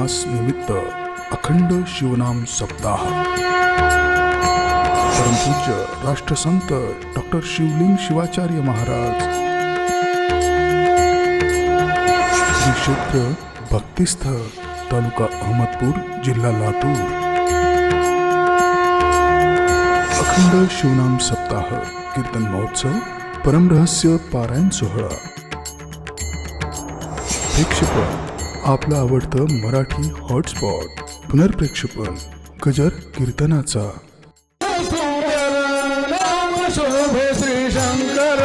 मास निमित्त अखंड शिवनाम सप्ताह परमपूज्य राष्ट्रसंत डॉक्टर शिवलिंग शिवाचार्य महाराज श्री क्षेत्र भक्तिस्थळ तालुका अहमदपूर जिल्हा लातूर अखंड शिवनाम सप्ताह कीर्तन महोत्सव परमरहस्य पारायण सोहळा प्रेक्षेपण आपलं आवडतं मराठी हॉटस्पॉट पुनर्प्रेक्षेपण गजर कीर्तनाचा शोभे श्री शंकर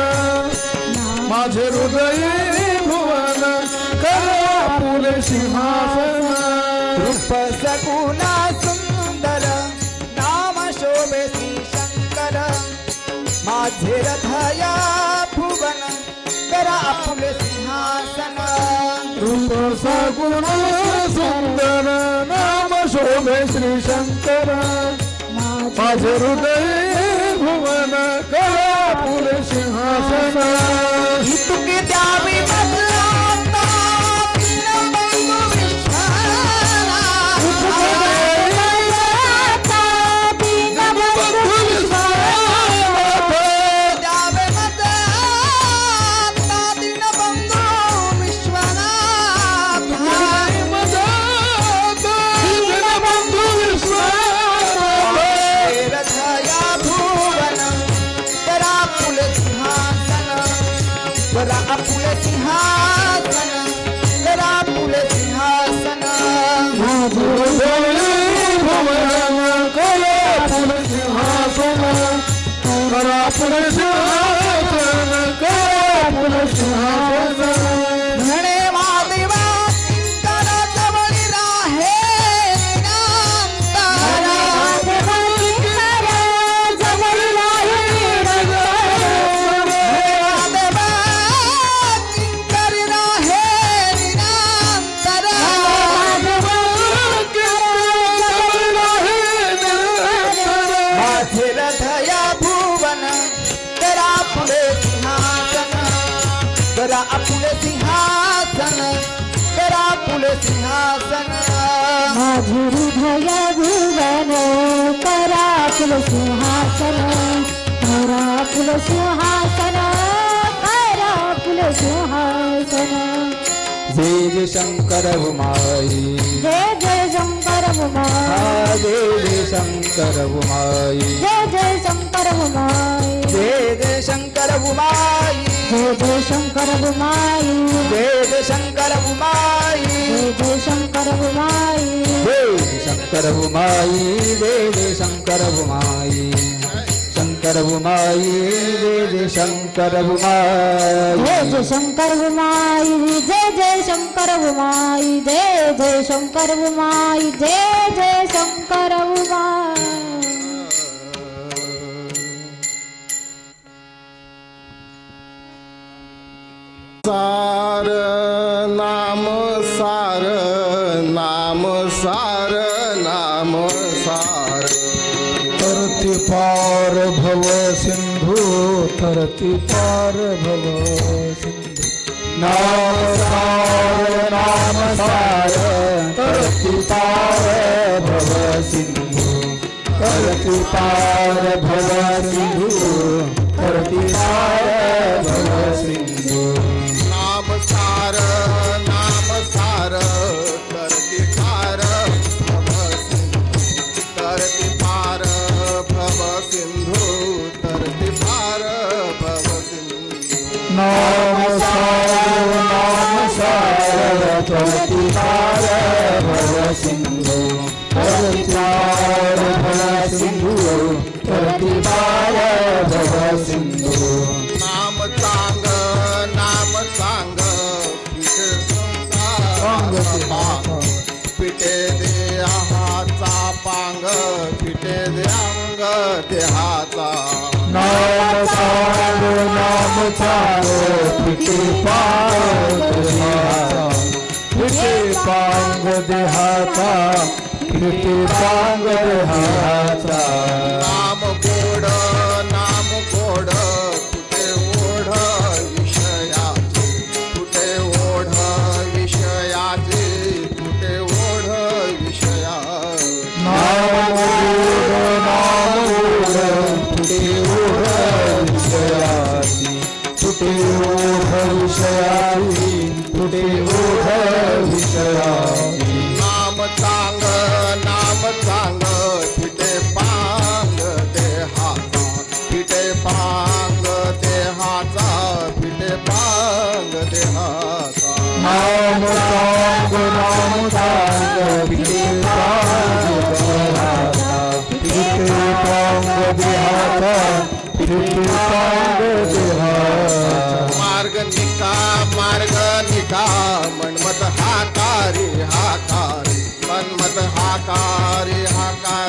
माझे हृदय भुवन कला फुले सिंहासन रूप सगुणा सुंदर नाम शोभे श्री शंकर माझे हृदया भुवन करा फुले सिंहासन रूप सगुण सुंदर नाम शोभे श्री शंकर माझे हृदय भुवन कला फुले सिंहासन तुके द्यावी बदलाता दीनबंधू विश्वाला द्यावे बदलाता दीनबंधू विश्वाला हृदया भुवन करा फुले सिंहासन करा फुले सिंहासन करा फुले सिंहासन माझे हृदय भुवन कला फुले सिंहासन करा फुले सिंहासन करा फुले सिंहासन म्हणे महादेवा किंकर जवळी राहे हृदया भुवन करा फुले सिंहासन करा फुले सिंहासन करा फुले सिंहासन माझे हृदय भुवन करा फुल सिंहासन करा फुल सिंहासन करा फुल सिंहासन जय जय शंकर उमाई जय जय शंकर उमाई जय जय शंकर उमाई जय जय शंकर उमाई जय जय शंकर उमाई जय जय शंकर उमाई जय जय शंकर उमाई जय जय शंकर उमाई जय शंकर उमाई जय जय शंकर उमाई शंकर उमाई जय जय शंकर उमाई जय जय शंकर उमाई जय जय शंकर उमाई जय जय शंकर उमाई जय जय शंकर उमाई सार नाम सार नाम सार नाम सार तरती पार भव सिंधू तरती पार भव सिंधू नाम सार तरती पार भव सिंधू तरती पार भव सिंधू तरती पार भव सिंधू नाम सार तरती पार भव सिंधू तरती पार भव सिंधू तरती पार भव सिंधू नाम सार तरती पार भव सिंधू तरती पार भव सिंधू तरती पार भव सिंधू नाम चांग पिटे देहाचा पांग पिटे देहांग देहाचा नाम चांग पिटे पांग देहाचा पिटे पांग देहाचा पिटे पांग देहाचा नाम गोड कुठे ओढ विषयाचे कुठे ओढ विषयाचे कुठे ओढ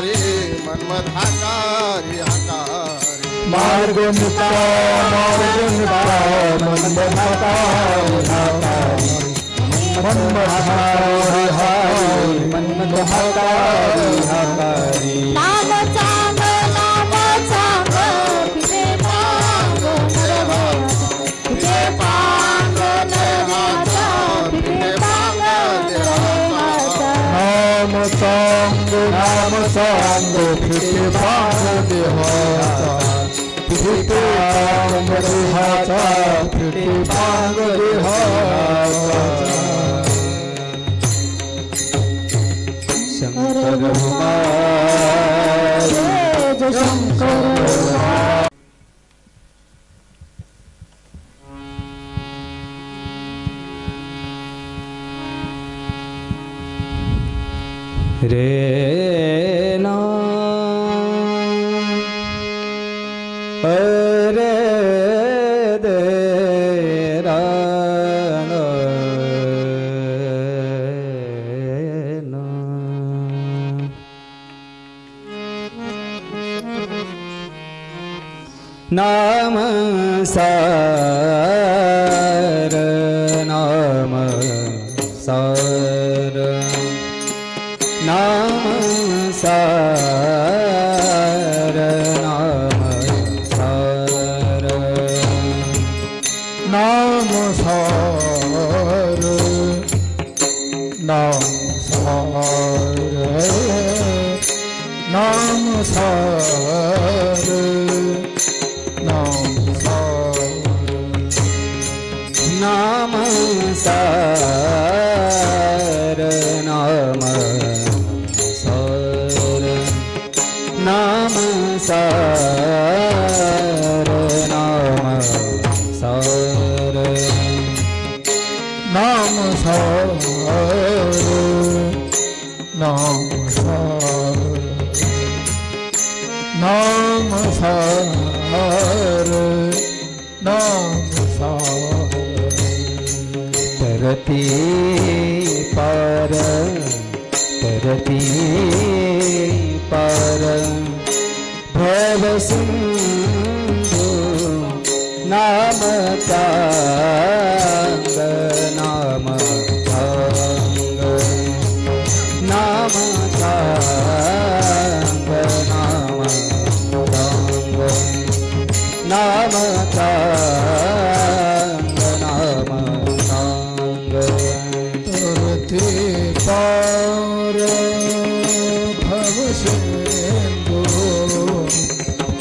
हाकारी मन्मथ हाकारी हाकारी मार्ग मुक्ता मन्मथ हाकारी मन्मथ हाकारी मन्मथ हाकारी नाम चांग फिटे पांग नरवाचा फिटे पांग नरवाचा फिटे पांग नरवाचा नाम सांग फिटे पांग देहाचा फिटे पांग देहाचा फिटे पांग देहाचा शंकर भगवान जय जय शंकर रे ना रे दे रा ना नाम सार नाम सार नाम सार नाम सार नाम सार नाम सार नाम सार नाम सार नाम सार नाम सार नाम सार नाम सार नाम सार नाम सार नाम सार तरती पार भव सिंधु नाम चांग नाम चांग नाम चांग नाम चांग नाम चांग नाम चांग तरते पार भव सिंधु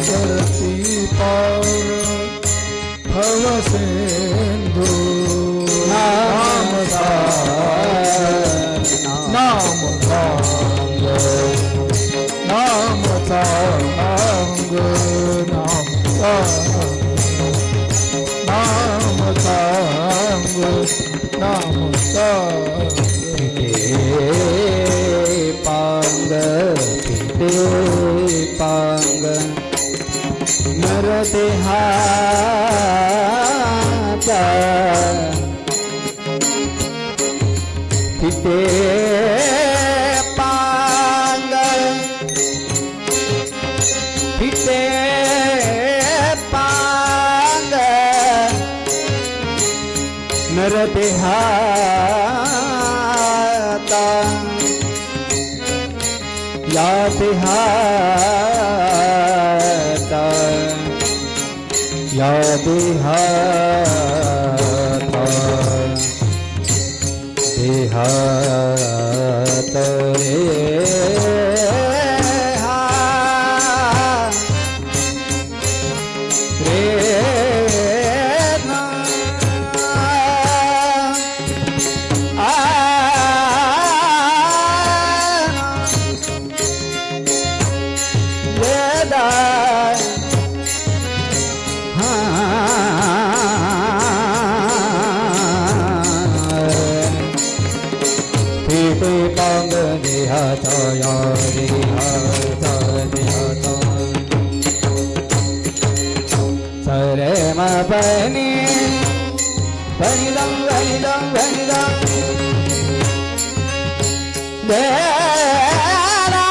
तरती पार भव सिंधु नाम सार नाम सांग नाम सांग नाम सांग नाम सांग फिटे पांग नर देहाचा फिटे पांग फिटे पांग नर देहाता या देहाता या देहाता देहात रे हा रे ना पांग देहाता या देहाता देहाता सरे म पनी पनिदं पनिदं पनिदं देरा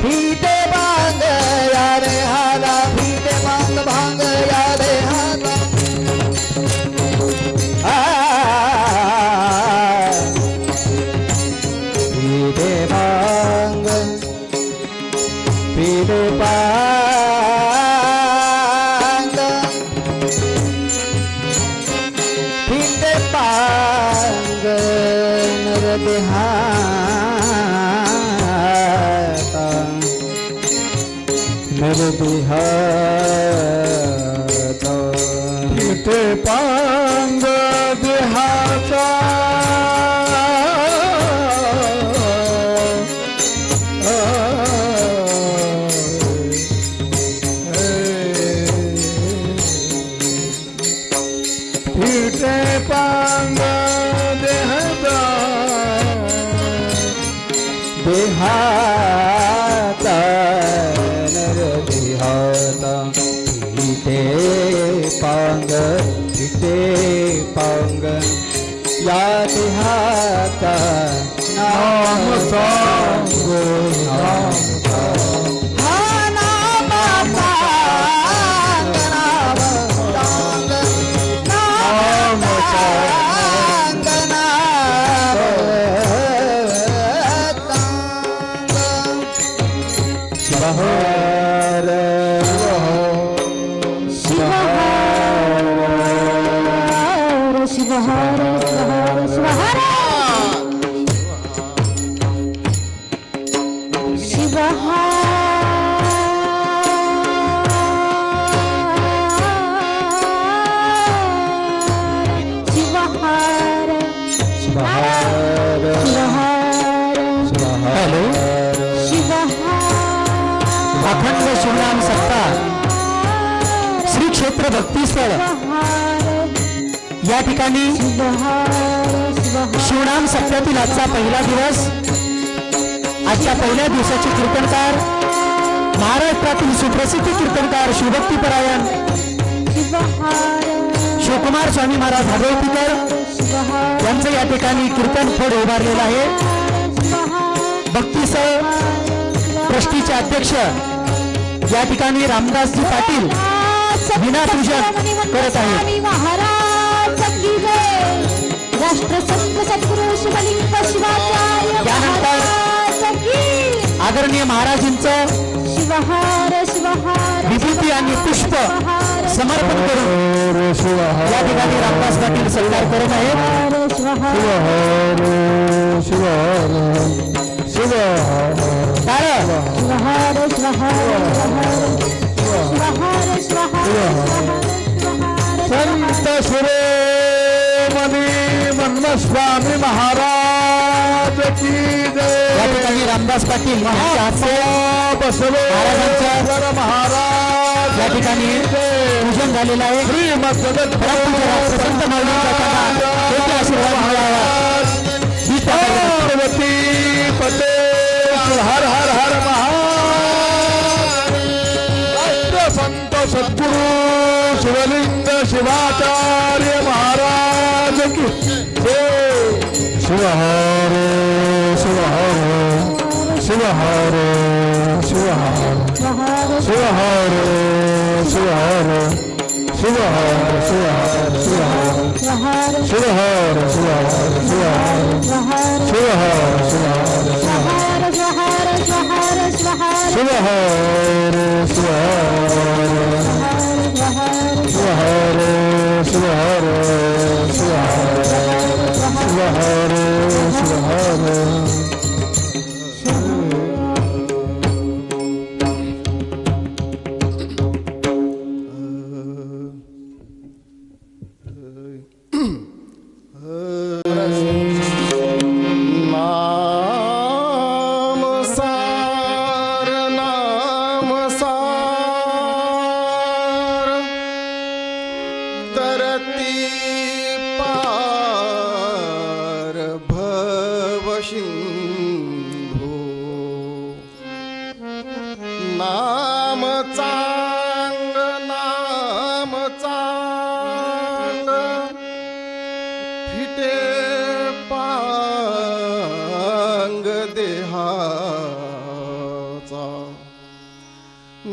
फिटे भांग या रे हाला फिटे भांग भांग या रे हाला फिटे भांग फिटे भांग फिटे भांग नर देहाता नर देहाता फिटे पांग देहाचा फिटे पांग देहाचा देहाता नर देहाता फिटे पांग या देहाता नाम सांग नाम अखंड शिवनाम सप्ताह श्री क्षेत्र भक्तीस्थळ या ठिकाणी शिवनाम सप्त्यातील आजचा पहिला दिवस. आजच्या पहिल्या दिवसाचे कीर्तनकार महाराष्ट्रातील सुप्रसिद्ध कीर्तनकार शिवभक्तीपरायण शिवकुमार स्वामी महाराज भागवतीकर यांचं या ठिकाणी कीर्तन फड उभारलेलं आहे. भक्तीस्थळ ट्रस्टीचे अध्यक्ष या ठिकाणी रामदासजी पाटील विना पूजन करत आहेत. राष्ट्रसंत सद्गुरु शिवलिंग शिवाचार्य त्यानंतर आदरणीय महाराजांचं शिवहार शिवहार विभूती आणि पुष्प समर्पण करून या ठिकाणी रामदास पाटील सत्कार करत आहेत. संत शिरोमणी मन्मस्वामी महाराज की जय. या ठिकाणी रामदास पाटील यांच्या हस्ते बसवेश्वर महाराज या ठिकाणी पूजन झालेलं आहे. श्रीमद संत माऊलींचा योग्य आशीर्वाद मिळावा ही त्याकरता पार्वती पते हर हर हर महाराष्ट्र संत सद्गुरु शिवलिंग शिवाचार्य महाराज की जय. शिवहर शिवहर शिवहर शिवहर शिवहर शिवहर शिवहर शिवहर शिवहर शिवहर शिवहर शिवहर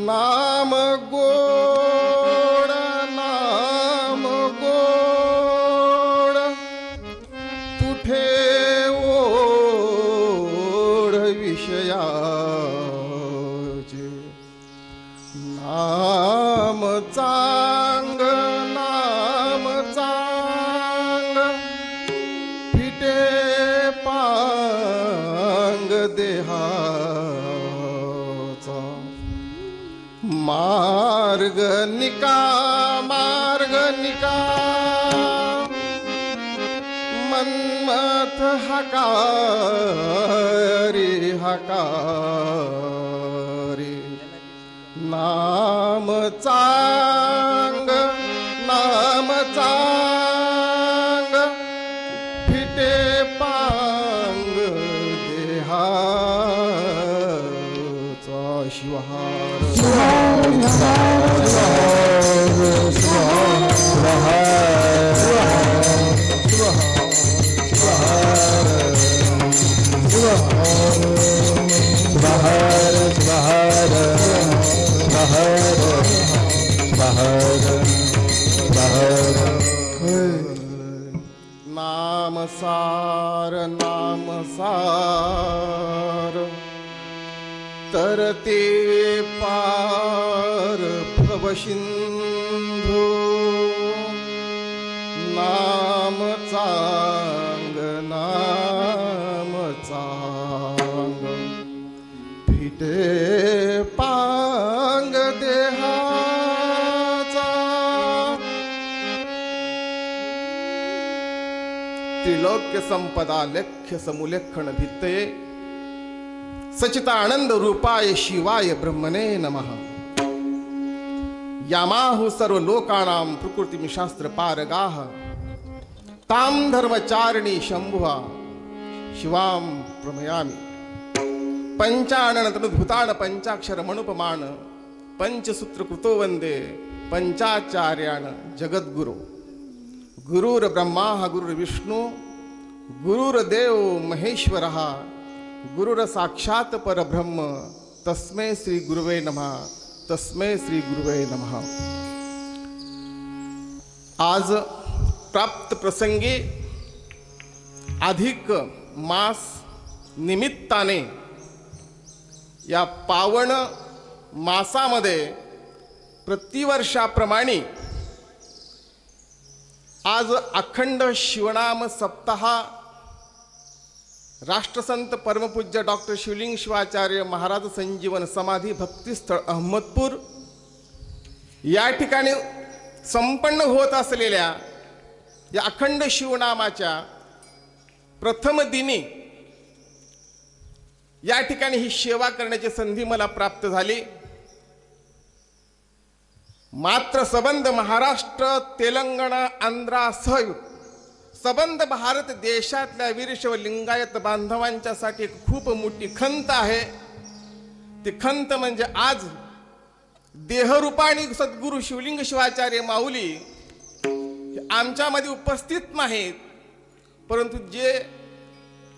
नाम गोड नाम गोड तुठे ओढ विषयाचे नाम चांग फिटे पांग देहाचा मार्ग निका मन्मथ हकारी नाम चांग फिटे पांग देहाचा शिवहार नाम सार तरते पार भवसिंधू नाम चांग फिटे पांग देहाचा त्रिलोक्य संपदा लेख्य समुलेखन भित्तये सचितानंद रूपाय शिवाय ब्रह्मणे नमः यामाहु सर्व लोकानां प्रकृतिम शास्त्र पारगाः ताम धर्मचारिणी शंभुवा शिवां प्रमयामि पंचानन तनुभूतान पंचाक्षर मनुपमान पंचसूत्र कृतो वंदे पंचाचार्यान जगद्गुरु गुरुर ब्रह्मा गुरुर्विष्णु गुरुर्देव महेश्वरः गुरुर साक्षात परब्रह्म तस्मै श्री गुरुवे नमः तस्मै श्री गुरुवे नमः। आज प्राप्त प्रसंगी अधिक मास निमित्ताने या पावन मासामध्ये प्रतिवर्षाप्रमाणे आज अखंड शिवनाम सप्ताह राष्ट्रसंत परमपूज्य डॉक्टर शिवलिंग शिवाचार्य महाराज संजीवन समाधी भक्तिस्थळ अहमदपूर या ठिकाणी संपन्न होत असलेल्या या अखंड शिवनामाच्या प्रथम दिनी या ठिकाणी ही सेवा करण्याची संधी मला प्राप्त झाली। मात्र सबंध महाराष्ट्र तेलंगणा आंध्रासह सबंध भारत देशातल्या वीरशैव लिंगायत बांधवांच्यासाठी एक खूप मोठी खंत आहे। ती खंत म्हणजे आज देहरूपाणी सद्गुरू शिवलिंग शिवाचार्य माऊली आमच्यामध्ये उपस्थित नाहीत, परंतु जे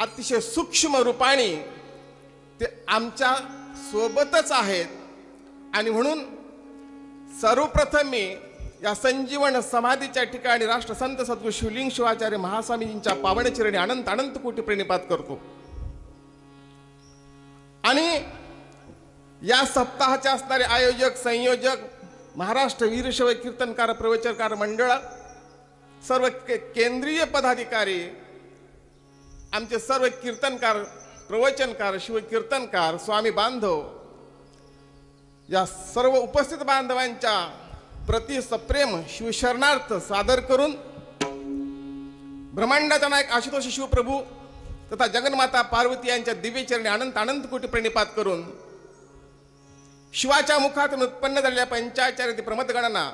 अतिशय सूक्ष्म रूपाने ते आमच्या सोबतच आहेत। आणि म्हणून सर्वप्रथम मी या संजीवन समाधीच्या ठिकाणी राष्ट्रसंत सद्गुरू शिवलिंग शिवाचार्य महास्वामींच्या पावन चरणी अनंत अनंत कोटी प्रणिपात करतो। आणि या सप्ताहाचे असणारे आयोजक संयोजक महाराष्ट्र वीरशैव कीर्तनकार प्रवचनकार मंडळ सर्व केंद्रीय पदाधिकारी आमचे सर्व कीर्तनकार प्रवचनकार शिवकीर्तनकार स्वामी बांधव या सर्व उपस्थित बांधवांच्या प्रति सप्रेम शिवशरणार्थ सादर करून ब्रह्मांडाचा नायक आशुतोष शिवप्रभू तथा जगन्माता पार्वती यांच्या दिव्य चरणी अनंत अनंत कोटी प्रणिपात करून शिवाच्या मुखातून उत्पन्न झालेल्या पंचाचार्य प्रमथगणांना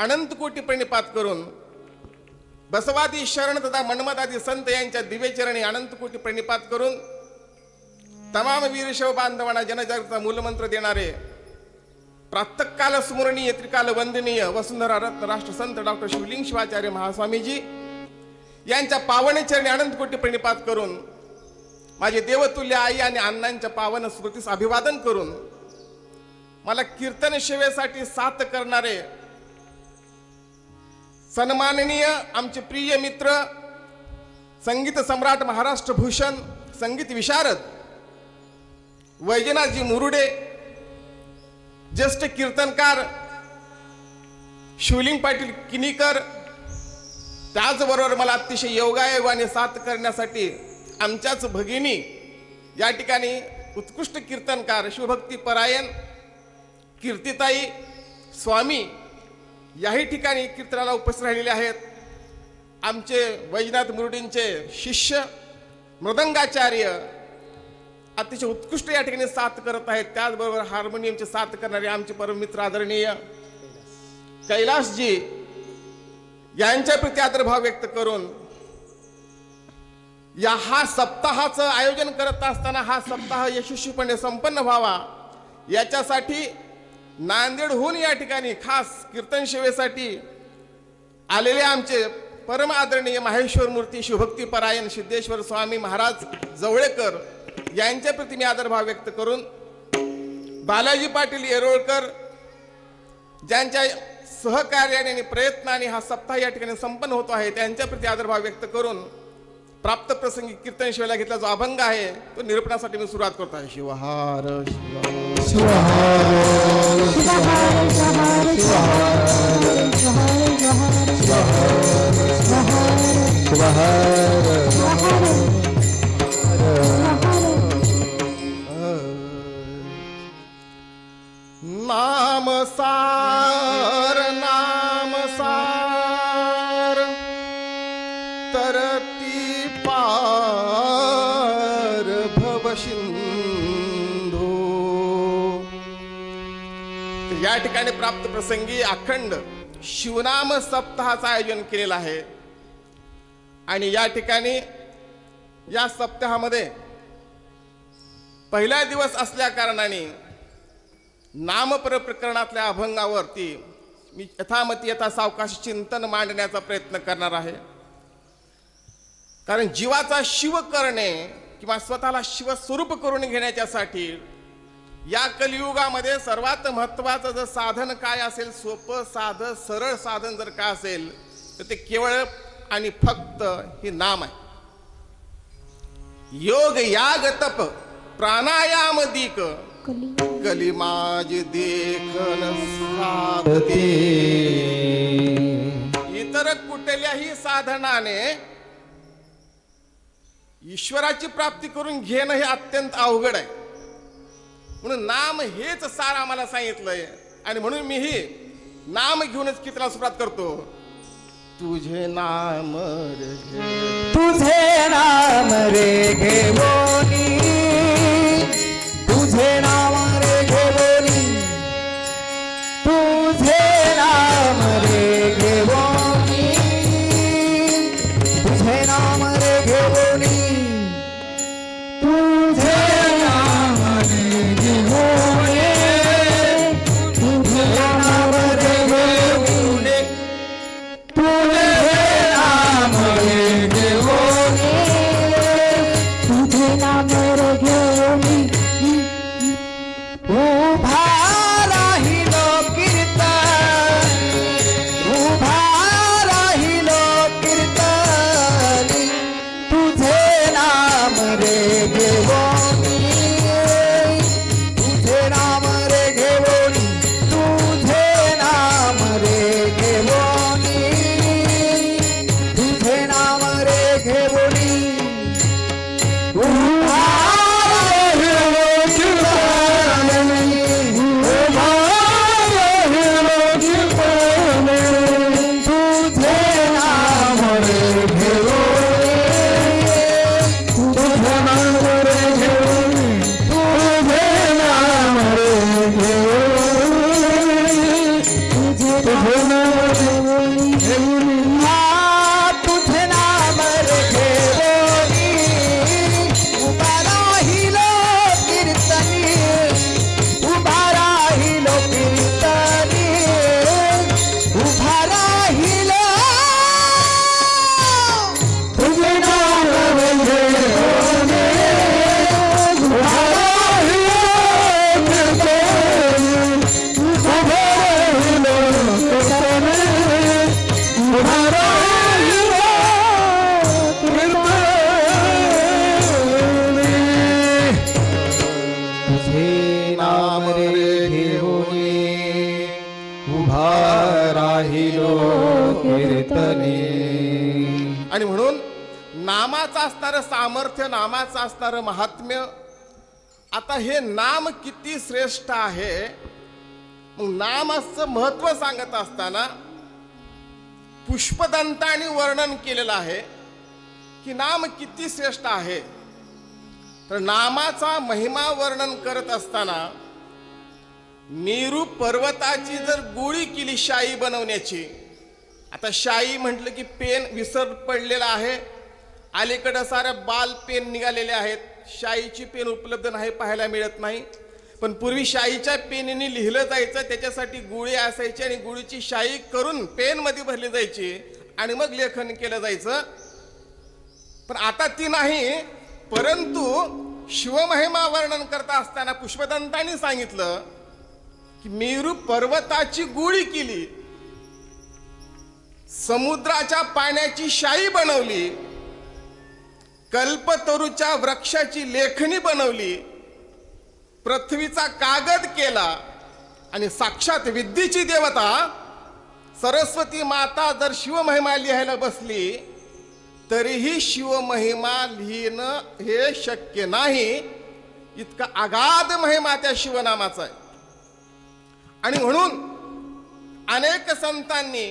अनंत कोटी प्रणिपात करून बसवादी शरण तथा मन्मथादी संत यांच्या दिव्य चरणी अनंत कोटी प्रणिपात करून तमाम वीरशैव बांधवांना जनजागृतीचा मूलमंत्र देणारे प्रातःकाल स्मरणीय त्रिकाल वंदनीय वसुंधरा रत्न राष्ट्रसंत डॉक्टर शिवलिंग शिवाचार्य महास्वामीजी यांच्या पावन चरणी अनंत कोटी प्रणिपात करून माझे देवतुल्य आई आणि अण्णांच्या पावन स्मृतीस अभिवादन करून मला कीर्तन सेवेसाठी साथ करणारे सन्माननीय आमचे प्रिय मित्र, संगीत सम्राट, महाराष्ट्र भूषण, संगीत विशारद वैजनाथजी मुरुडे, ज्येष्ठ कीर्तनकार शिवलिंग पाटील किनीकर, त्याचबरोबर मला अतिशय योगायोगाने साथ करण्यासाठी आमच्याच भगिनी या ठिकाणी उत्कृष्ट कीर्तनकार शिवभक्ती परायण कीर्तिताई स्वामी याही ठिकाणी कीर्तनाला उपस्थित राहिलेले आहेत. आमचे वैजनाथ मुरुडेंचे शिष्य मृदंगाचार्य अतिशय उत्कृष्ट या ठिकाणी साथ करत आहेत. त्याचबरोबर हार्मोनियमचे साथ करणारे आमचे परममित्र आदरणीय कैलासजी यांच्या प्रती आदरभाव व्यक्त करून हा सप्ताहाचं आयोजन करत असताना हा सप्ताह यशस्वीपणे संपन्न व्हावा याच्यासाठी नांदेडहून या ठिकाणी खास कीर्तन सेवेसाठी आलेले आमचे परम आदरणीय माहेश्वर मूर्ती शिवभक्ती परायण सिद्धेश्वर स्वामी महाराज जवळेकर यांच्या प्रती मी आदरभाव व्यक्त करून बालाजी पाटील येरोळकर ज्यांच्या सहकार्याने आणि प्रयत्नाने हा सप्ताह या ठिकाणी संपन्न होतो आहे त्यांच्या प्रती आदरभाव व्यक्त करून प्राप्त प्रसंगी कीर्तन सेवेला घेतला जो अभंग आहे तो निरूपणासाठी मी सुरुवात करतो आहे. शिवहार नाम सार तरती पार भवसिंधू. या ठिकाणी प्राप्त प्रसंगी अखंड शिवनाम सप्ताहाचं आयोजन केलेलं आहे आणि या ठिकाणी या सप्ताहामध्ये पहिला दिवस असल्या कारणाने नामपर प्रकरणातल्या अभंगावरती मी यथामती यथा सावकाश चिंतन मांडण्याचा प्रयत्न करणार आहे. कारण जीवाचा शिव करणे किंवा स्वतःला शिवस्वरूप करून घेण्याच्यासाठी या कलियुगामध्ये सर्वात महत्त्वाचं जर साधन काय असेल, सोपं साधं सरळ साधन जर काय असेल तर ते केवळ आणि फक्त हे नाम आहे. योग याग तप प्राणायाम दीक कली माझ देखन साधते. इतर कुठल्याही साधनाने ईश्वराची प्राप्ती करून घेणं हे अत्यंत अवघड आहे. म्हणून नाम हेच सार आम्हाला सांगितलंय आणि म्हणून मीही नाम घेऊनच कीर्तनाला सुरुवात करतो. तुझे नाम रे तुझे नाम रे घेवोनी, तुझे नाम रे घेवोनी, तुझे नाम रे घेवोनी, तुझे नाम रे घेवोनी, तुझे नाम रे घेवोनी, तुझे नाम रे घेवोनी, तुझे नाम रे घेवोनी, तुझे नाम रे घेवोनी, नाम रे घेऊनी उभा राहिलो कीर्तनी. आणि म्हणून नामाचं असणारं सामर्थ्य, नामाचं असणारं महात्म्य, आता हे नाम किती श्रेष्ठ आहे. मग नामाचं महत्व सांगत असताना पुष्पदंताने वर्णन केलेलं आहे की नाम किती श्रेष्ठ आहे. तर नामाचा महिमा वर्णन करत असताना मेरू पर्वताची जर गोळी केली शाई बनवण्याची, आता शाई म्हटलं की पेन विसर पडलेला आहे, अलीकडं सारे बाल पेन निघालेले आहेत, शाईची पेन उपलब्ध नाही, पाहायला मिळत नाही. पण पूर्वी शाईच्या पेनने लिहिलं जायचं, त्याच्यासाठी गुळी असायची आणि गुळीची शाई करून पेनमध्ये भरली जायची आणि मग लेखन केलं जायचं. पण आता ती नाही. परंतु शिवमहिमा वर्णन करता असताना पुष्पदंतांनी सांगितलं की मेरू पर्वताची गोळी केली, समुद्राच्या पाण्याची शाई बनवली, कल्पतरूच्या वृक्षाची लेखणी बनवली, पृथ्वीचा कागद केला आणि साक्षात विद्येची देवता सरस्वती माता जर शिवमहिमा लिहायला बसली तरीही शिवमहिमा लिहिणं हे शक्य नाही. इतका अगाध महिमा त्या शिवनामाचा आहे. आणि म्हणून अनेक संतांनी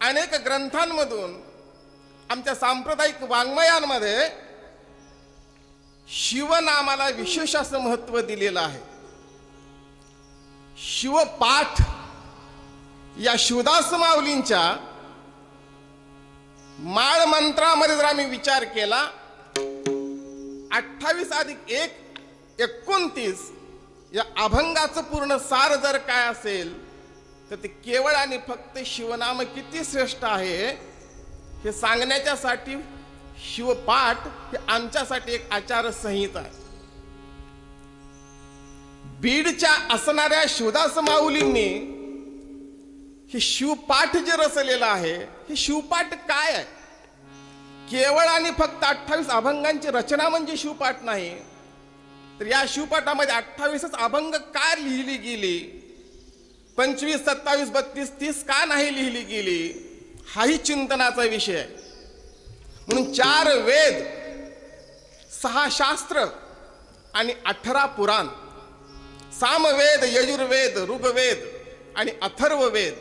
अनेक ग्रंथांमधून आमच्या सांप्रदायिक वाङ्मयांमध्ये शिवनामाला विशेष असं महत्व दिलेलं आहे. शिवपाठ या शिवदास माऊलींच्या माळ मंत्रामध्ये जर आम्ही विचार केला, 28 + 1 29 या अभंगाचं पूर्ण सार जर काय असेल तर ते केवळ आणि फक्त शिवनाम किती श्रेष्ठ आहे हे सांगण्याच्यासाठी शिवपाठ हे आमच्यासाठी एक आचारसंहिता आहे. बीडच्या असणाऱ्या शिवदास माऊलींनी हे शिवपाठ जे रचलेलं आहे, हे शिवपाठ काय आहे? केवळ आणि फक्त 28 अभंगांची रचना म्हणजे शिवपाठ नाही. तर या शिवपाठामध्ये 28च अभंग का लिहिली गेली, 25, 27, 32, 30 का नाही लिहिली गेली, हाही चिंतनाचा विषय आहे. म्हणून 4 वेद, 6 शास्त्र आणि 18 पुराण, सामवेद, यजुर्वेद, ऋग्वेद आणि अथर्ववेद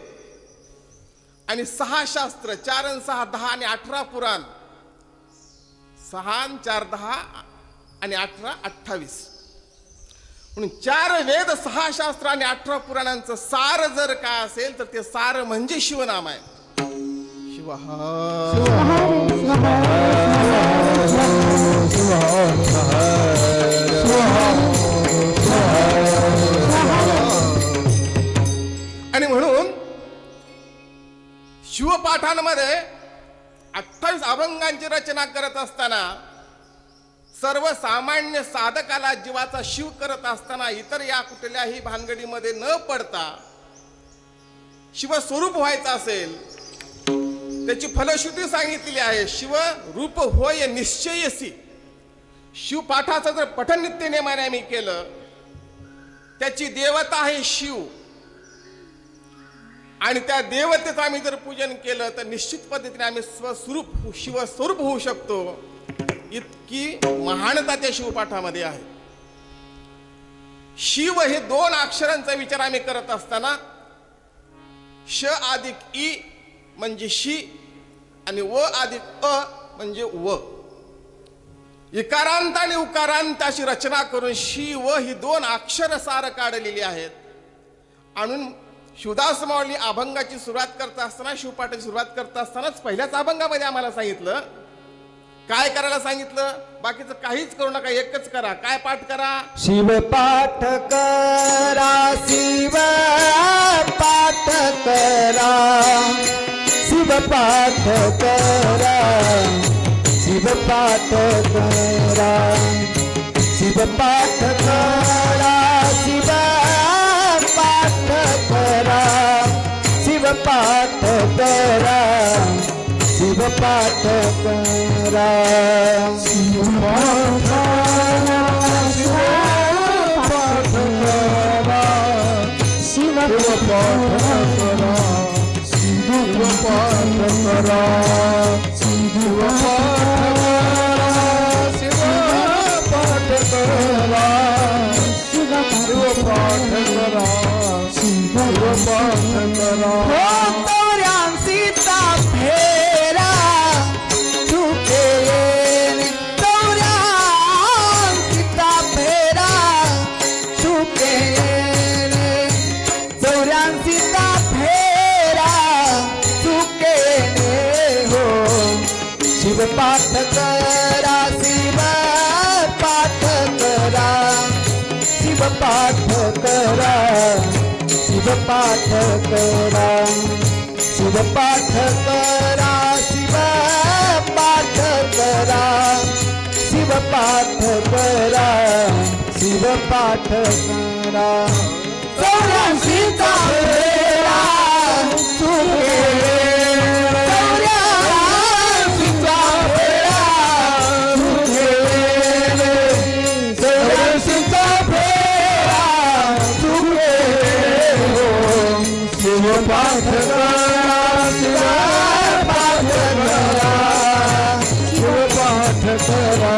आणि 6 शास्त्र, 4 आणि 6 10 आणि 18 पुराण, 6 आणि 4 10 आणि 18 28. म्हणून 4 वेद, 6 शास्त्र आणि 18 पुराणांचं सार जर काय असेल तर ते सार म्हणजे शिवनाम आहे. आणि म्हणून शिवपाठांमध्ये 28 अभंगांची रचना करत असताना सर्वसामान्य साधकाला जीवाचा शिव करत असताना इतर या कुठल्याही भानगडीमध्ये न पडता शिवस्वरूप व्हायचं असेल त्याची फलश्रुती सांगितलेली आहे. शिव रूप होय निश्चयसी. शिवपाठाचं जर पठण नित्य नेमाने आम्ही केलं, त्याची देवता आहे शिव आणि त्या देवतेचं आम्ही जर पूजन केलं तर निश्चित पद्धतीने आम्ही शिवस्वरूप होऊ शकतो. इतकी महानता त्या शिवपाठामध्ये आहे. शिव हे 2 अक्षरांचा विचार आम्ही करत असताना श + ई म्हणजे शी आणि व + अ म्हणजे व, इकारांत आणि उकारांत अशी रचना करून शी व ही 2 अक्षर सार काढलेली आहेत. आणून शिवदास माऊली अभंगाची सुरुवात करत असताना, शिवपाठाची सुरुवात करत असतानाच पहिल्याच अभंगामध्ये आम्हाला सांगितलं काय करायला सांगितलं. बाकीचं काहीच करू नका, एकच करा. काय पाठ करा? शिवपाठ करा, शिवपाठ करा, शिवपाठ करा, शिवपाठ करा, शिवपाठ करा, शिवपाठ करा, शिवपाठ करा, शिवपाठ करा, शिवपाठ करा, शिवपाठ करा. सीता फेरा चुके सीता फेरा चुके सीता फेरा चुके हो शिव पाठ करा शिव पाठ करा शिव पाठ करा शिव पाठ करा शिव पाठ करा शिव पाठ करा शिव पाठ करा शिव पाठ करा सीता फेरा तुके सीता फेरा तुके सीता फेरा तुके शिव पाठ करा शिव पाठ करा शिव पाठ करा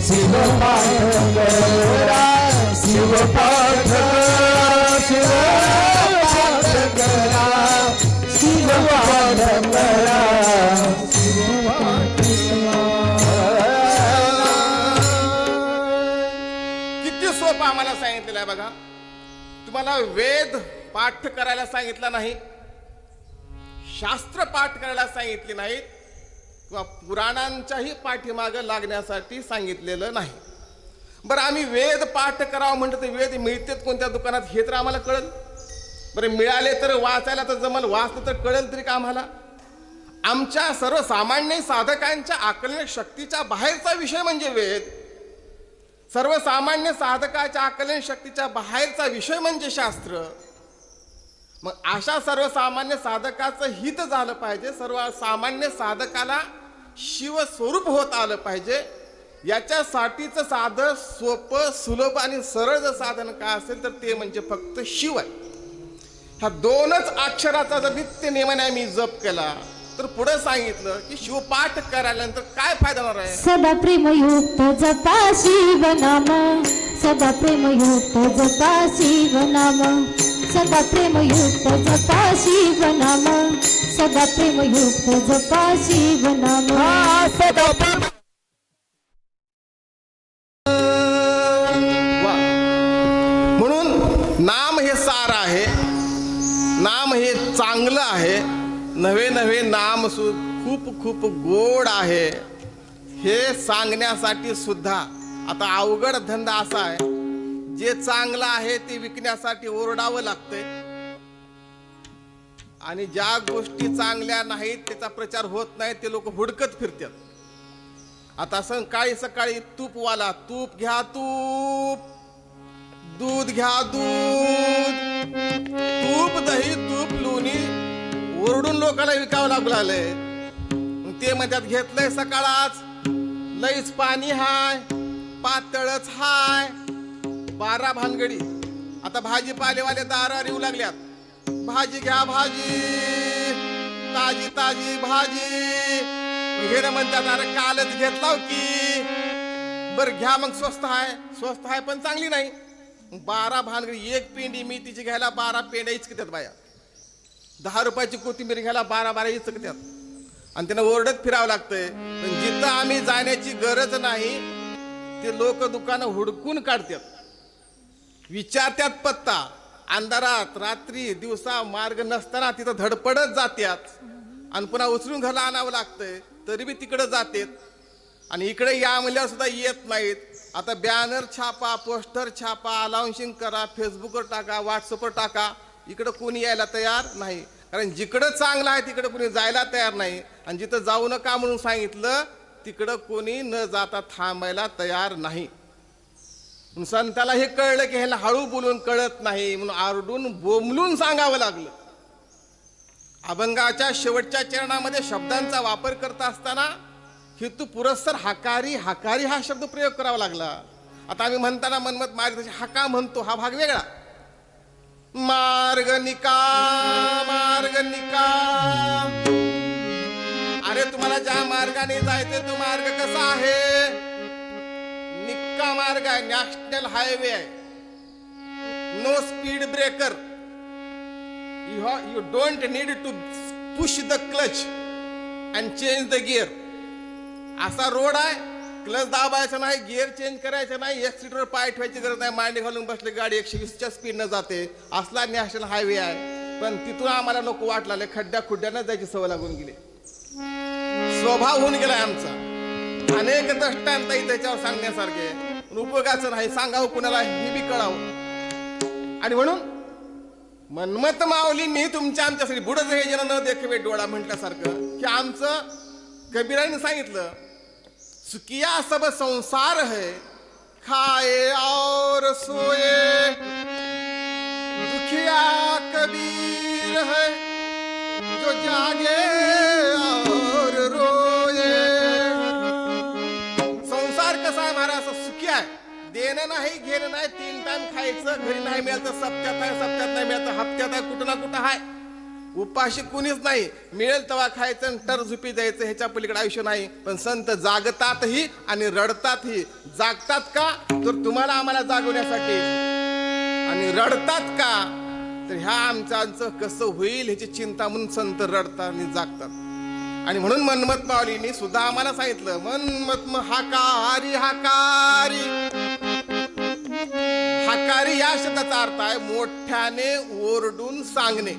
शिव पाठ करा शिव पाठ शिव पाठ करा शिव पाठ करा शिव पाठ किती सोपं आम्हाला सांगितलेलं आहे बघा. तुम्हाला वेद पाठ करायला सांगितला नाही, शास्त्र पाठ करायला सांगितले नाहीत किंवा पुराणांच्याही पाठीमागं लागण्यासाठी सांगितलेलं नाही. बरं आम्ही वेद पाठ करावं म्हणतो तर वेद मिळतात कोणत्या दुकानात हे तर आम्हाला कळेल. बरं मिळाले तर वाचायला तर जमल, वाचलं तर कळेल तरी का आम्हाला? आमच्या सर्वसामान्य साधकांच्या आकलन शक्तीच्या बाहेरचा विषय म्हणजे वेद. सर्वसामान्य साधकाच्या आकलन शक्तीच्या बाहेरचा विषय म्हणजे शास्त्र. मग अशा सर्वसामान्य साधकाचं हित झालं पाहिजे, सर्वसामान्य साधकाला शिवस्वरूप होत आलं पाहिजे. याच्यासाठीचं साधं सोपं सुलभ आणि सरळ जर साधन काय असेल तर ते म्हणजे फक्त शिव आहे. ह्या दोनच अक्षराचा जर नित्य नेमाने मी जप केला तर पुढे सांगितलं की शिवपाठ करायल्यानंतर काय फायदा होणार आहे. सदा प्रेमयुक्त जपा शिवनाम, सदा प्रेमयुक्त जपा शिवनाम, सदा प्रेमयुक्त जपा शिवनाम, सदा प्रेमयुक्त जपा शिवनाम. सदा म्हणून नाम हे सार आहे, नाम हे चांगलं आहे. नवे नवे नाम खूप खूप गोड आहे हे सांगण्यासाठी सुद्धा आता अवघड धंदा असा आहे, जे चांगलं आहे ते विकण्यासाठी ओरडावं लागतंय आणि ज्या गोष्टी चांगल्या नाहीत त्याचा प्रचार होत नाही ते लोक हुडकत फिरतात. आता सकाळी सकाळी तूपवाला, तूप घ्या तूप, दूध घ्या दूध, तूप दही तूप लोणी ओरडून लोकांना विकावं लागू लागलंय. ते म्हणतात घेतलंय सकाळच, लईच पाणी हाय, पातळच हाय, 12 भानगडी. आता भाजीपालेवाले दारावर येऊ लागल्यात, भाजी घ्या भाजी, ताजी ताजी भाजी. घेणं म्हणतात अरे कालच घेतला की, बरं घ्या मग स्वस्त आहे, स्वस्त आहे पण चांगली नाही. 12 भानगडी, एक पेंडी मेथीची घ्यायला 12 पेंड्या इचकत्यात बाया. 10 रुपयाची कोथिंबीर घ्यायला 12 इचकत्यात आणि त्यांना ओरडत फिरावं लागतंय. पण जिथं आम्ही जाण्याची गरज नाही ते लोक दुकानं हुडकून काढतात, विचारतात पत्ता. अंधारात रात्री दिवसा मार्ग नसताना तिथं धडपडत जात्यात आणि पुन्हा उचलून घरला आणावं लागतंय तरी बी तिकडं जातात. आणि इकडे या म्हणल्यावर सुद्धा येत नाहीत. आता बॅनर छापा, पोस्टर छापा, अनाउन्सिंग करा, फेसबुकवर टाका, व्हॉट्सअपवर टाका, इकडं कोणी यायला तयार नाही. कारण जिकडं चांगलं आहे तिकडं कोणी जायला तयार नाही आणि जिथं जाऊ नका म्हणून सांगितलं तिकडं कोणी न जाता थांबायला तयार नाही. संताला हे कळलं की ह्याला हळू बोलून कळत नाही म्हणून आरडून बोंबलून सांगावं लागलं. अभंगाच्या शेवटच्या चरणामध्ये शब्दांचा वापर करत असताना हेतू पुरस्सर हकारी हकारी हा शब्द प्रयोग करावा लागला. आता आम्ही म्हणताना मनमत मार्ग हाका म्हणतो, हा भाग वेगळा. मार्ग निका मार्ग निका. अरे तुम्हाला ज्या मार्गाने जायचे तो मार्ग कसा आहे? निक्का मार्ग आहे, नॅशनल हायवे आहे, no speed breaker. You don't need to push the clutch and change the gear. असा रोड आहे, क्लच दाबायचं नाही, गिअर चेंज करायचं नाही, एक्सिलेटरवर पाय ठेवायची गरज नाही, मांडी घालून बसले गाडी 120च्या स्पीडनं जाते. असला नॅशनल हायवे आहे. पण तिथून आम्हाला नको वाटला, खड्ड्या खुड्ड्यानं जायची सवय लागून गेली, स्वभाव होऊन गेलाय आमचा. अनेक दृष्टांत त्याच्यावर सांगण्यासारखे, उपयोगाचं नाही, सांगावं कुणाला हे बी कळावं. आणि म्हणून मन्मथ माऊलींनी तुमच्या आमच्यासाठी बुडच हे जन न देखवे डोळा म्हटल्यासारखं की आमचं कबीराने सांगितलं, सुकिया सब संसार है, खाए और सोए, दुखिया कबीर है, जो जागे और रोए. संसार कसा आहे महाराज? सुखी आहे, देणं नाही घेणं नाही, 3 टाइम खायचं, घरी नाही मिळतं, सप्त्यात आहे, सप्त्यात नाही मिळतं, हप्त्यात आहे, कुठं ना कुठं आहे. उपाशी कुणीच नाही, मिळेल तेव्हा खायचं, टर झुपी जायचं, ह्याच्या पलीकडे आयुष्य नाही. पण संत जागतातही आणि रडतातही. जागतात का? तर तुम्हाला आम्हाला जागवण्यासाठी. आणि रडतात का? तर ह्या आमचं कसं होईल ह्याची चिंता म्हणून संत रडतात आणि जागतात. आणि म्हणून मन्मथ माऊलींनी सुद्धा आम्हाला सांगितलं, मन्मथ हाकारी हाकारी. हाकारी या शब्दाचा अर्थ आहे मोठ्याने ओरडून सांगणे,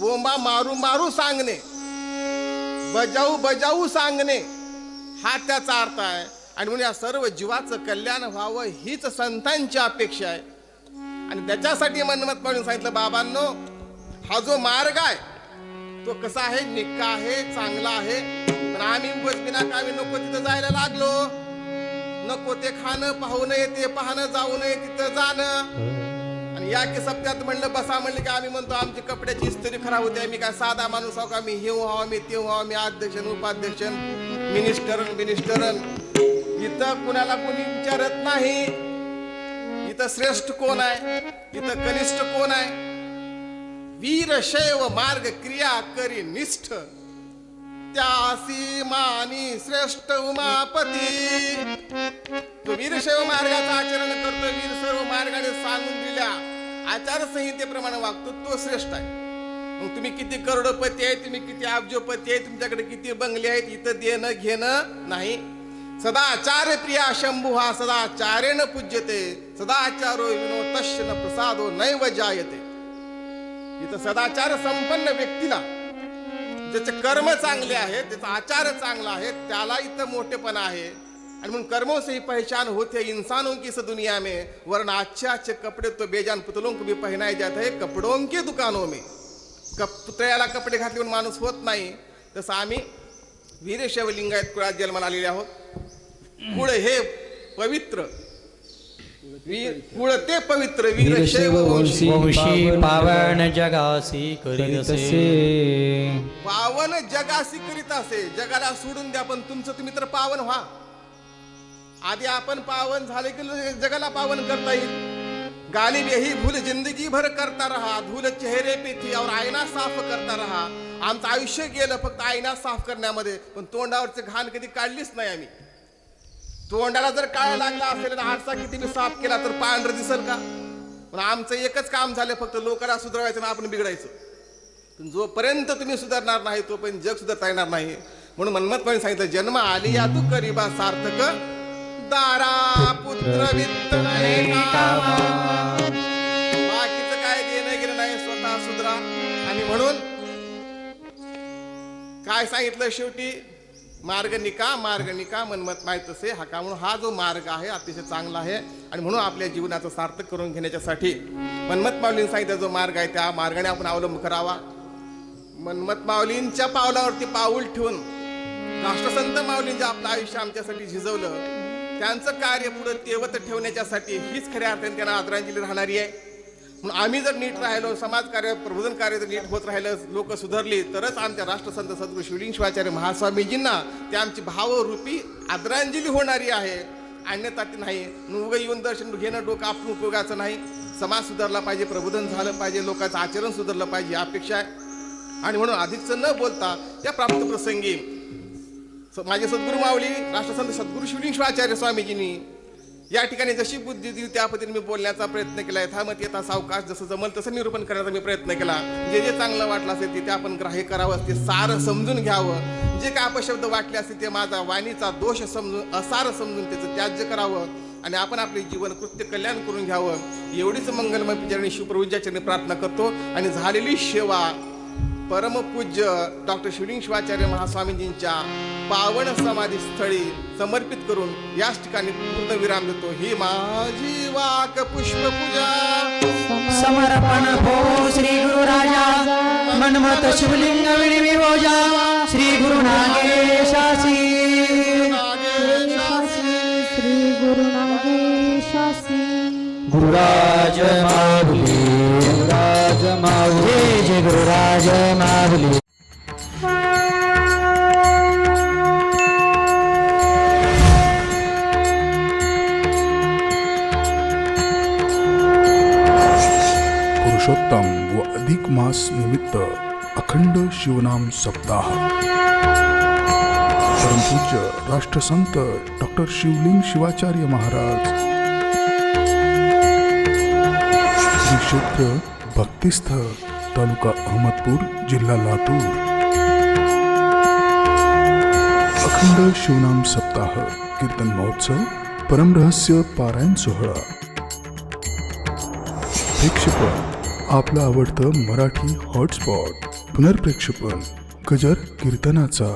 बोंबा मारू मारू सांगणे, बजाऊ बजाऊ सांगणे, हा त्याचा अर्थ आहे. आणि म्हणून या सर्व जीवाचं कल्याण व्हावं हीच संतांची अपेक्षा आहे. आणि त्याच्यासाठी मन्मथ माऊलींनी सांगितलं, बाबांनो, हा जो मार्ग आहे तो कसा आहे? निक्का आहे, चांगला आहे. पण आम्ही बिनाकामी नको तिथं जायला लागलो, नको ते खाणं पाहू नये, ते पाहणं जाऊ नये, तिथं जाणं. आणि या की सप्त्यात म्हणलं बसा, म्हणलं की आम्ही म्हणतो आमची कपड्याची इस्त्री खराब होते, आम्ही काय साधा माणूस आहो का? मी हे व्हावं, मी ते व्हावं, मी अध्यक्ष उपाध्यक्ष मिनिस्टर. इथं कुणाला कोणी विचारत नाही. इथं श्रेष्ठ कोण आहे, इथं कनिष्ठ कोण आहे? वीरशैव मार्ग क्रिया करी निष्ठ, त्यासी मानी श्रेष्ठ उमापती. तो वीरशैव मार्गाचं आचरण करतो, वीर सर्व मार्गाने सांगून दिल्या आचारसंहितेप्रमाणे वागतो, तो श्रेष्ठ आहे. मग तुम्ही किती करोडपती आहे, तुम्ही किती अब्जोपती आहे, तुमच्याकडे किती बंगले आहेत, इथं देणं घेणं नाही. सदाचार्य प्रिया शंभू हा सदाचार्येण पूज्यते, सदाचारो विनोतश्य न प्रसादो नैव जायते. इथं सदाचार संपन्न व्यक्तीला, ज्याचे कर्म चांगले आहेत, त्याचा आचार चांगला आहे, त्याला इथं मोठेपणा आहे. आणि म्हणून कर्मों से ही पहचान होते इंसानों की इस दुनिया में, वरना अच्छे अच्छे कपड़े तो बेजान पुतलों को भी पहनाए जाते हैं कपड़ों के दुकानों में. पुतळ्याला कपडे घातले म्हणून माणूस होत नाही. तसं आम्ही वीरशैव लिंगायत कुळात जन्माला आलेले आहोत. कुळ हे पवित्र, कुळ ते पवित्र, वीरशैव वंशी पावन जगासी करीतसे. पावन जगासी करीत असे. जगाला सोडून द्या, पण तुमचं तुम्ही तर पावन व्हा. आधी आपण पावन झाले की जगाला पावन करता येईल. गालिब यही भूल जिंदगी भर करता रहा, धूल चेहरे पे थी और आईना साफ करता रहा. आमचं आयुष्य गेलं फक्त आईना साफ करण्यामध्ये, पण तोंडावरचे घाण कधी काढलीच नाही आम्ही. तोंडाला जर काळा लागला असेल तर आरसा किती बी साफ केला तर पांढरं दिसल का? पण आमचं एकच काम झालं, फक्त लोकांना सुधारायचं ना आपण बिघडायचं. पण जोपर्यंत तुम्ही सुधारणार नाही तोपर्यंत जग सुधारता येणार नाही. म्हणून मन्मथ माऊलींनी सांगितलं, जन्म आली या तू करीबा सार्थक, दारा पुत्र वित्त नाही कामा. बाकीचं काय देणं गेलं नाही, स्वतः सुधरा. आणि म्हणून काय सांगितलं शेवटी? मार्ग निका मन्मथ माहित तसे हा का. म्हणून हा जो मार्ग आहे अतिशय चांगला आहे. आणि म्हणून आपल्या जीवनाचं सार्थक करून घेण्याच्यासाठी मन्मथ माऊलींनी सांगितलं जो मार्ग आहे त्या मार्गाने आपण अवलंब करावा. मन्मथ माऊलींच्या पावलावरती पाऊल ठेवून राष्ट्रसंत माऊलींनी आपलं आयुष्य आमच्यासाठी झिजवलं, त्यांचं कार्य पुढे तेवत ठेवण्याच्यासाठी हीच खऱ्या अर्थाने त्यांना आदरांजली राहणारी आहे. म्हणून आम्ही जर नीट राहिलो, समाजकार्य प्रबोधन कार्य जर नीट होत राहिलं, लोक सुधारली, तरच आमच्या राष्ट्रसंत सद्गुरू शिवलिंग शिवाचार्य महास्वामीजींना ते आमची भावरूपी आदरांजली होणारी आहे. अन्यथा ती नाही. उगं येऊन दर्शन घेणं डोकं आपण उपयोगाचं नाही. समाज सुधारला पाहिजे, प्रबोधन झालं पाहिजे, लोकांचं आचरण सुधारलं पाहिजे, ही अपेक्षा आहे. आणि म्हणून अधिकचं न बोलता या प्राप्त प्रसंगी माझे सद्गुरू माऊली राष्ट्रसंत सद्गुरू शिवलिंग शिवाचार्य स्वामीजींनी या ठिकाणी जशी बुद्धी दिली त्या पद्धतीने मी बोलण्याचा प्रयत्न केला. यथामती यथा सावकाश जसं जमल तसं निरूपण करण्याचा मी प्रयत्न केला. जे जे चांगलं वाटलं असेल ते आपण ग्राह्य करावं, ते सारं समजून घ्यावं. जे काय अपशब्द वाटले असतील ते माझा वाणीचा दोष समजून, असार समजून त्याचं त्याज्य करावं आणि आपण आपले जीवन कृत्य कल्याण करून घ्यावं. एवढीच मंगलमय चरणी शिवप्रभूंच्या चरणी प्रार्थना करतो. आणि झालेली सेवा परमपूज्य डॉक्टर शिवलिंग शिवाचार्य महास्वामीजींच्या पावन समाधी स्थळी समर्पित करून याच ठिकाणी पूर्ण विराम देतो. ही माझी वाक पुष्पपूजा समर्पण हो श्री गुरु राजा मनमत शिवलिंग विनिविभोजा श्री गुरु नागेशासी श्री गुरु नागेशासी. गुरुराज माऊली गुरुराज माऊली जय जय गुरुराज माऊली. पुरुषोत्तम व अधिक मास निमित्त अखंड शिवनाम सप्ताह. परमपूज्य राष्ट्रसंत डॉक्टर शिवलिंग शिवाचार्य महाराज श्री क्षेत्र भक्तिस्थळ तालुका अहमदपूर जिल्हा लातूर. अखंड शिवनाम सप्ताह कीर्तन महोत्सव परमरहस्य पारायण सोहळा. प्रेक्षेपण आपलं आवडतं मराठी हॉटस्पॉट. पुनर्प्रेक्षेपण गजर कीर्तनाचा.